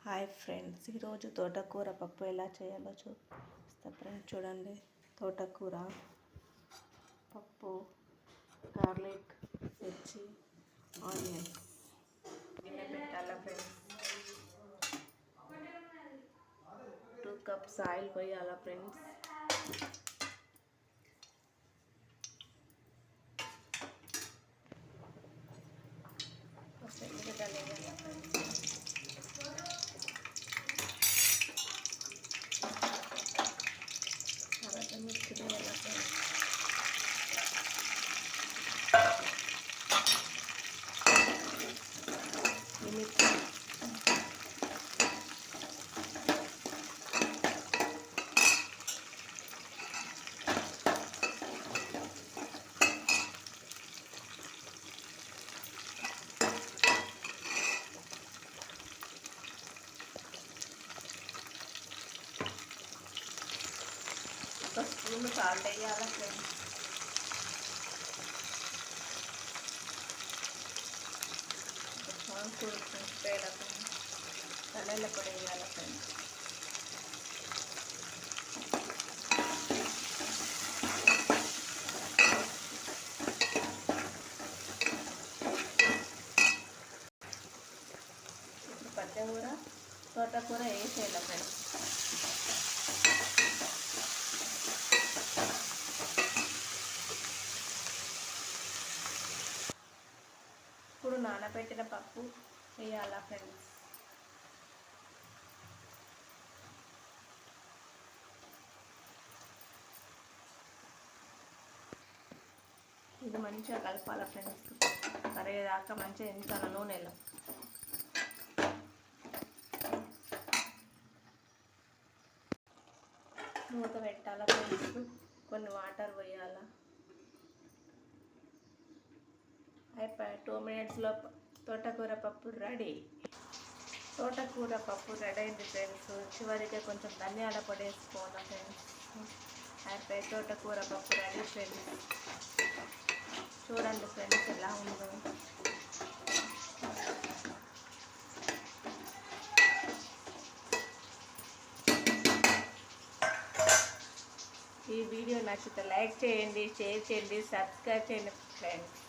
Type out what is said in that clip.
Hi friends, ఈరోజు తోటకూర పప్పు ఎలా చేయాలో చూపిస్తా ఫ్రెండ్స్. చూడండి, తోటకూర పప్పు, గార్లిక్, మిర్చి, ఆనియన్స్ గిన్నె పెట్టాలా ఫ్రెండ్స్. 2 కప్స్ ఆయిల్ పోయాలా ఫ్రెండ్స్. ఉల్లిగడ్డలు వేయాలా ఫ్రెండ్స్. మిర్చి వేయాలా ఫ్రెండ్స్. మిర్చి ఒక స్పూన్ సాల్ట్ వేయాలా ఫ్రెండ్స్. వేయాలా ఫ్రెండ్స్. ధనియాల పొడి వేయాలా ఫ్రెండ్స్. ఇప్పుడు పచ్చకూర తోటకూర వేసేయాలి ఫ్రెండ్స్. ఇప్పుడు నానబెట్టిన పప్పు వేయాలా ఫ్రెండ్స్. ఇది మంచిగా కలపాలా ఫ్రెండ్స్. కరిగేదాకా మంచిగా ఎంచాల నూనెలో. మూత పెట్టాలా ఫ్రెండ్స్. కొన్ని వాటర్ పోయాలా. అయిపోయి 2 మినిట్స్లో తోటకూర పప్పు రెడీ. తోటకూర పప్పు రెడీ అయింది ఫ్రెండ్స్. చివరికి కొంచెం ధనియాల పొడి వేసుకోవాలి ఫ్రెండ్స్. అయిపోయి తోటకూర పప్పు రెడీ ఫ్రెండ్స్. చూడండి ఫ్రెండ్స్ ఎలా ఉందో. ఈ వీడియో నచ్చితే లైక్ చేయండి, షేర్ చేయండి, సబ్స్క్రైబ్ చేయండి ఫ్రెండ్స్.